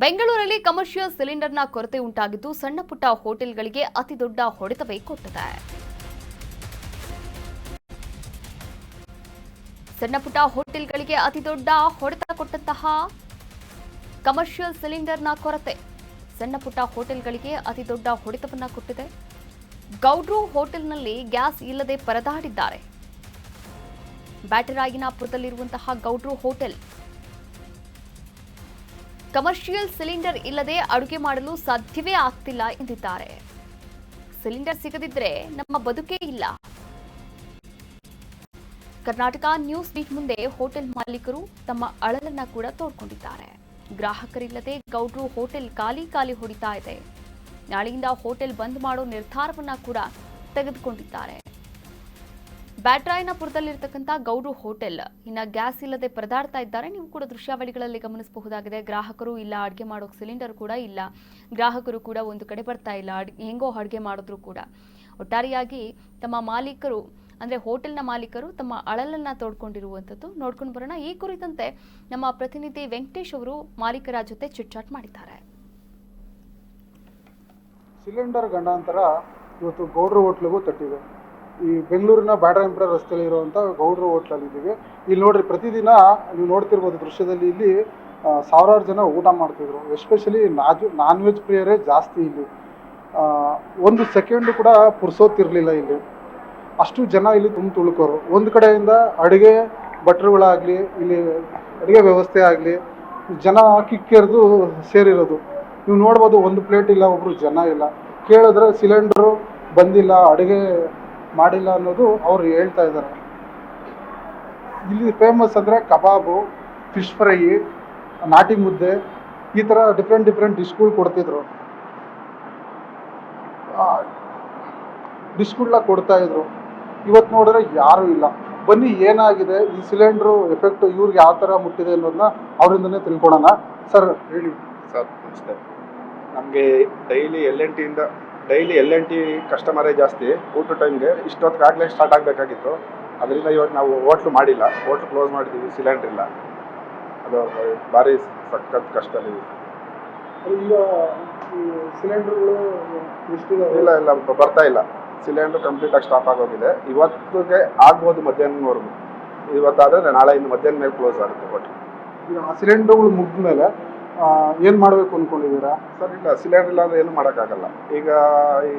ಬೆಂಗಳೂರಲ್ಲಿ ಕಮರ್ಷಿಯಲ್ ಸಿಲಿಂಡರ್ನ ಕೊರತೆ ಉಂಟಾಗಿದ್ದು ಸಣ್ಣ ಪುಟ್ಟ ಹೋಟೆಲ್ಗಳಿಗೆ ಅತಿದೊಡ್ಡ ಹೊಡೆತವೇ ಕೊಟ್ಟಿದೆ. ಸಣ್ಣ ಪುಟ್ಟ ಹೋಟೆಲ್ಗಳಿಗೆ ಅತಿದೊಡ್ಡ ಹೊಡೆತ ಕೊಟ್ಟಂತಹ ಕಮರ್ಷಿಯಲ್ ಸಿಲಿಂಡರ್ನ ಕೊರತೆ ಸಣ್ಣ ಪುಟ್ಟ ಹೋಟೆಲ್ಗಳಿಗೆ ಅತಿದೊಡ್ಡ ಹೊಡೆತವನ್ನ ಕೊಟ್ಟಿದೆ. ಗೌಡ್ರು ಹೋಟೆಲ್ನಲ್ಲಿ ಗ್ಯಾಸ್ ಇಲ್ಲದೆ ಪರದಾಡಿದ್ದಾರೆ. ಬ್ಯಾಟರಾಯನಪುರದಲ್ಲಿರುವಂತಹ ಗೌಡ್ರು ಹೋಟೆಲ್ ಕಮರ್ಷಿಯಲ್ ಸಿಲಿಂಡರ್ ಇಲ್ಲದೆ ಅಡುಗೆ ಮಾಡಲು ಸಾಧ್ಯವೇ ಆಗ್ತಿಲ್ಲ ಎಂದಿದ್ದಾರೆ. ಸಿಲಿಂಡರ್ ಸಿಗದಿದ್ರೆ ನಮ್ಮ ಬದುಕೇ ಇಲ್ಲ. ಕರ್ನಾಟಕ ನ್ಯೂಸ್ ಬೀಟ್ ಮುಂದೆ ಹೋಟೆಲ್ ಮಾಲೀಕರು ತಮ್ಮ ಅಳಲನ್ನ ಕೂಡ ತೋಡ್ಕೊಂಡಿದ್ದಾರೆ. ಗ್ರಾಹಕರಿಲ್ಲದೆ ಗೌಡ್ರು ಹೋಟೆಲ್ ಖಾಲಿ ಹೊಡಿತಾ ಇದೆ. ನಾಳೆಯಿಂದ ಹೋಟೆಲ್ ಬಂದ್ ಮಾಡೋ ನಿರ್ಧಾರವನ್ನ ಕೂಡ ತೆಗೆದುಕೊಂಡಿದ್ದಾರೆ. ಬ್ಯಾಟರಾಯನಪುರದಲ್ಲಿರ್ತಕ್ಕಂಥ ಗೌಡ್ರು ಹೋಟೆಲ್ ಇನ್ನ ಗ್ಯಾಸ್ ಇಲ್ಲದೆ ಪರದಾಡ್ತಾ ಇದ್ದಾರೆ. ನೀವು ಕೂಡ ದೃಶ್ಯಾವಳಿಗಳಲ್ಲಿ ಗಮನಿಸಬಹುದಾಗಿದೆ. ಗ್ರಾಹಕರು ಇಲ್ಲ, ಅಡುಗೆ ಮಾಡೋಕೆ ಸಿಲಿಂಡರ್ ಕೂಡ ಇಲ್ಲ. ಗ್ರಾಹಕರು ಕೂಡ ಒಂದು ಕಡೆ ಬರ್ತಾ ಇಲ್ಲ. ಹೆಂಗೋ ಅಡುಗೆ ಮಾಡಿದ್ರು ಕೂಡ ಒಟ್ಟಾರೆಯಾಗಿ ತಮ್ಮ ಮಾಲೀಕರು ಅಂದ್ರೆ ಹೋಟೆಲ್ನ ಮಾಲೀಕರು ತಮ್ಮ ಅಳಲನ್ನ ತೋಡ್ಕೊಂಡಿರುವಂಥದ್ದು ನೋಡ್ಕೊಂಡು ಬರೋಣ. ಈ ಕುರಿತಂತೆ ನಮ್ಮ ಪ್ರತಿನಿಧಿ ವೆಂಕಟೇಶ್ ಅವರು ಮಾಲೀಕರ ಜೊತೆ ಚಿಟ್ಚಾಟ್ ಮಾಡಿದ್ದಾರೆ. ಸಿಲಿಂಡರ್ ಗಂಡಾಂತರ ಇವತ್ತು ಗೌಡ್ರು ಹೋಟ್ಲಿಗೂ ತಟ್ಟಿದೆ. ಈ ಬೆಂಗಳೂರಿನ ಬ್ಯಾಟರಾಯನಪುರ ರಸ್ತೆಯಲ್ಲಿ ಇರುವಂಥ ಗೌಡ್ರು ಹೋಟ್ಲಲ್ಲಿ ಇದ್ದೀವಿ. ಇಲ್ಲಿ ನೋಡ್ರಿ, ಪ್ರತಿದಿನ ನೀವು ನೋಡ್ತಿರ್ಬೋದು ದೃಶ್ಯದಲ್ಲಿ, ಇಲ್ಲಿ ಸಾವಿರಾರು ಜನ ಊಟ ಮಾಡ್ತಿದ್ರು. ಎಸ್ಪೆಷಲಿ ನಾನ್ ವೆಜ್ ಪ್ರಿಯರೇ ಜಾಸ್ತಿ ಇಲ್ಲಿ. ಒಂದು ಸೆಕೆಂಡು ಕೂಡ ಪುರ್ಸೋತಿರ್ಲಿಲ್ಲ ಇಲ್ಲಿ. ಅಷ್ಟು ಜನ ಇಲ್ಲಿ ತುಳುಕೋರು. ಒಂದು ಕಡೆಯಿಂದ ಅಡುಗೆ ಭಟ್ರುಗಳಾಗಲಿ, ಇಲ್ಲಿ ಅಡುಗೆ ವ್ಯವಸ್ಥೆ ಆಗಲಿ, ಜನ ಕಿಕ್ಕೆರೆದು ಸೇರಿರೋದು ನೀವು ನೋಡ್ಬೋದು. ಒಂದು ಪ್ಲೇಟ್ ಇಲ್ಲ, ಒಬ್ಬರು ಜನ ಇಲ್ಲ. ಕೇಳಿದ್ರೆ ಸಿಲಿಂಡ್ರು ಬಂದಿಲ್ಲ, ಅಡುಗೆ ಮಾಡಿಲ್ಲ ಅನ್ನೋದು ಅವ್ರು ಹೇಳ್ತಾ ಇದ್ದಾರೆ. ಇಲ್ಲಿ ಫೇಮಸ್ ಅಂದರೆ ಕಬಾಬು, ಫಿಶ್ ಫ್ರೈ, ನಾಟಿ ಮುದ್ದೆ, ಈ ಥರ ಡಿಫ್ರೆಂಟ್ ಡಿಶ್ಗಳು ಕೊಡ್ತಿದ್ರು. ಡಿಶ್ಗಳನ್ನ ಕೊಡ್ತಾಯಿದ್ರು. ಇವತ್ತು ನೋಡಿದ್ರೆ ಯಾರೂ ಇಲ್ಲ. ಬನ್ನಿ, ಏನಾಗಿದೆ, ಈ ಸಿಲಿಂಡ್ರು ಎಫೆಕ್ಟ್ ಇವ್ರಿಗೆ ಯಾವ ಥರ ಮುಟ್ಟಿದೆ ಅನ್ನೋದನ್ನ ಅವರಿಂದನೇ ತಿಳ್ಕೊಳ್ಳೋಣ. ಸರ್ ಹೇಳಿ. ಸರ್ ನಮಸ್ತೆ. ನಮಗೆ ಡೈಲಿ L&T ಕಸ್ಟಮರೇ ಜಾಸ್ತಿ. ಊಟ ಟೈಮ್ಗೆ ಇಷ್ಟೊತ್ತಿಗಾಗಲೇ ಸ್ಟಾರ್ಟ್ ಆಗಬೇಕಾಗಿತ್ತು. ಅದರಿಂದ ಇವಾಗ ನಾವು ಹೋಟ್ಲು ಮಾಡಿಲ್ಲ, ಹೋಟ್ಲು ಕ್ಲೋಸ್ ಮಾಡಿದ್ದೀವಿ. ಸಿಲಿಂಡ್ರ್ ಇಲ್ಲ, ಅದು ಭಾರಿ ಸಖತ್ ಕಷ್ಟದಲ್ಲಿ. ಈಗ ಸಿಲಿಂಡರ್ಗಳು ಇಲ್ಲ ಬರ್ತಾ ಇಲ್ಲ. ಸಿಲಿಂಡರ್ ಕಂಪ್ಲೀಟಾಗಿ ಸ್ಟಾಪ್ ಆಗೋಗಿದೆ. ಇವತ್ತಿಗೆ ಆಗ್ಬೋದು ಮಧ್ಯಾಹ್ನವರೆಗೂ. ಇವತ್ತಾದರೆ ನಾಳೆಯಿಂದ ಮಧ್ಯಾಹ್ನ ಮೇಲೆ ಕ್ಲೋಸ್ ಆಗುತ್ತೆ ಹೋಟ್ಲು. ಈಗ ಆ ಸಿಲಿಂಡರ್ಗಳು ಮುಗಿದ ಮೇಲೆ ಏನು ಮಾಡಬೇಕು ಅಂದ್ಕೊಂಡಿದ್ದೀರಾ? ಸರ್ ಇಲ್ಲ, ಸಿಲಿಂಡರ್ ಇಲ್ಲ ಅಂದರೆ ಏನು ಮಾಡೋಕ್ಕಾಗಲ್ಲ. ಈಗ ಈ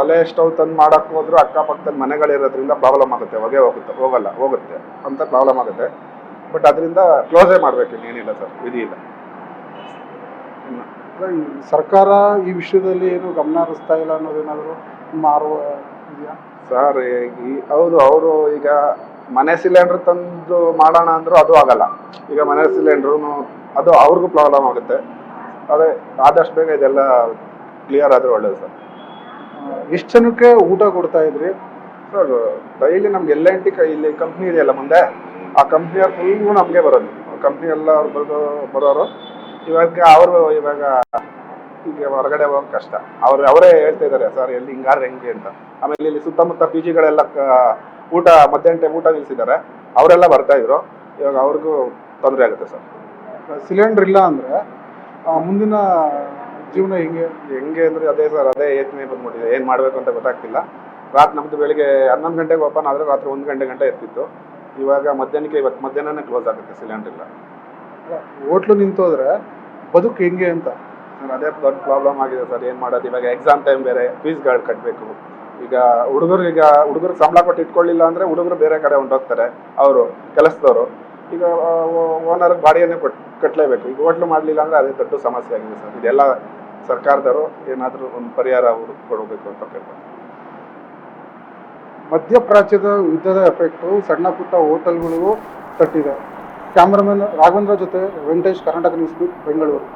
ಒಲೆ ಸ್ಟವ್ ತಂದು ಮಾಡೋಕ್ಕೆ ಹೋದ್ರೂ ಅಕ್ಕಪಕ್ಕದಲ್ಲಿ ಮನೆಗಳಿರೋದ್ರಿಂದ ಪ್ರಾಬ್ಲಮ್ ಆಗುತ್ತೆ. ಹೊಗೆ ಹೋಗುತ್ತೆ ಅಂತ ಪ್ರಾಬ್ಲಮ್ ಆಗುತ್ತೆ. ಬಟ್ ಅದರಿಂದ ಕ್ಲೋಸೇ ಮಾಡಬೇಕು, ಏನಿಲ್ಲ ಸರ್, ವಿಧಿ ಇಲ್ಲ. ಸರ್ಕಾರ ಈ ವಿಷಯದಲ್ಲಿ ಏನು ಗಮನ ಹರಿಸ್ತಾ ಇಲ್ಲ ಅನ್ನೋದೇನಾದರೂ ಮಾರುವ ಇದೆಯಾ ಸರ್? ಹೌದು, ಅವರು ಈಗ ಮನೆ ಸಿಲಿಂಡ್ರ್ ತಂದು ಮಾಡೋಣ ಅಂದರೂ ಅದು ಆಗಲ್ಲ. ಈಗ ಮನೆ ಸಿಲಿಂಡ್ರು ಅದು ಅವ್ರಿಗೂ ಪ್ರಾಬ್ಲಮ್ ಆಗುತ್ತೆ. ಅದೇ ಆದಷ್ಟು ಬೇಗ ಇದೆಲ್ಲ ಕ್ಲಿಯರ್ ಆದರೆ ಒಳ್ಳೇದು ಸರ್. ಎಷ್ಟು ಜನಕ್ಕೆ ಊಟ ಕೊಡ್ತಾ ಇದ್ರಿ ಸರ್? ಡೈಲಿ ನಮ್ಗೆ L&T ಇಲ್ಲಿ ಕಂಪ್ನಿ ಇದೆಯಲ್ಲ ಮುಂದೆ, ಆ ಕಂಪ್ನಿಯವ್ರು ಫುಲ್ಲು ನಮಗೆ ಬರೋದು. ಕಂಪ್ನಿ ಎಲ್ಲ ಅವ್ರು ಬರೋರು. ಇವಾಗ ಈಗ ಹೊರಗಡೆ ಹೋಗೋಕೆ ಕಷ್ಟ. ಅವರೇ ಹೇಳ್ತಾ ಇದ್ದಾರೆ, ಸರ್ ಎಲ್ಲಿ ಹಿಂಗಾದ್ರೆ ಹೆಂಗೆ ಅಂತ. ಆಮೇಲೆ ಇಲ್ಲಿ ಸುತ್ತಮುತ್ತ ಪಿ ಜಿಗಳೆಲ್ಲ ಊಟ ಮಧ್ಯಾಹ್ನ ಟೈಮ್ ಊಟ ನಿಲ್ಲಿಸಿದ್ದಾರೆ. ಅವರೆಲ್ಲ ಬರ್ತಾಯಿದ್ರು. ಇವಾಗ ಅವ್ರಿಗೂ ತೊಂದರೆ ಆಗುತ್ತೆ ಸರ್. ಸಿಲಿಂಡರ್ ಇಲ್ಲ ಅಂದರೆ ಮುಂದಿನ ಜೀವನ ಹೆಂಗೆ ಅಂದರೆ ಅದೇ ಸರ್, ಅದೇ ಯೋಚನೆ ಬಂದ್ಬಿಟ್ಟಿದೆ. ಏನು ಮಾಡಬೇಕು ಅಂತ ಗೊತ್ತಾಗ್ತಿಲ್ಲ. ನಮ್ಮದು ಬೆಳಿಗ್ಗೆ 11 ಗಂಟೆಗೆ ಓಪನ್ ಆದರೆ ರಾತ್ರಿ 1 ಗಂಟೆ ಇರ್ತಿತ್ತು. ಇವಾಗ ಇವತ್ತು ಮಧ್ಯಾಹ್ನನೇ ಕ್ಲೋಸ್ ಆಗುತ್ತೆ ಸಿಲಿಂಡರ್ ಇಲ್ಲ. ಹೋಟ್ಲು ನಿಂತೋದ್ರೆ ಬದುಕು ಹೆಂಗೆ ಅಂತ ಸರ್ ಅದೇ ದೊಡ್ಡ ಪ್ರಾಬ್ಲಮ್ ಆಗಿದೆ ಸರ್. ಏನು ಮಾಡೋದು? ಇವಾಗ ಎಕ್ಸಾಮ್ ಟೈಮ್ ಬೇರೆ, ಫೀಸ್ಗಳು ಕಟ್ಟಬೇಕು. ಈಗ ಹುಡುಗರು ಸಂಬಳ ಕೊಟ್ಟು ಇಟ್ಕೊಳ್ಳಿಲ್ಲ ಅಂದರೆ ಹುಡುಗರು ಬೇರೆ ಕಡೆ ಹೊಂಟೋಗ್ತಾರೆ, ಅವರು ಕೆಲಸದವರು. ಈಗ ಓನರ್ ಬಾಡಿಗೆನೇ ಕಟ್ಟಲೇಬೇಕು. ಈಗ ಹೋಟ್ಲು ಮಾಡಲಿಲ್ಲ ಅಂದರೆ ಅದೇ ದೊಡ್ಡ ಸಮಸ್ಯೆ ಆಗಿದೆ ಸರ್. ಇದೆಲ್ಲ ಸರ್ಕಾರದವರು ಏನಾದರೂ ಒಂದು ಪರಿಹಾರ ಕೊಡಬೇಕು ಅಂತ ಕೇಳ್ತಾರೆ. ಮಧ್ಯಪ್ರಾಚ್ಯದ ಯುದ್ಧದ ಎಫೆಕ್ಟು ಸಣ್ಣ ಪುಟ್ಟ ಹೋಟೆಲ್ಗಳಿಗೂ ತಟ್ಟಿದೆ. ಕ್ಯಾಮ್ರಾಮನ್ ರಾಘವೇಂದ್ರ ಜೊತೆ ವೆಂಕಟೇಶ್, ಕರ್ನಾಟಕ ನ್ಯೂಸ್ ಬೀಟ್, ಬೆಂಗಳೂರು.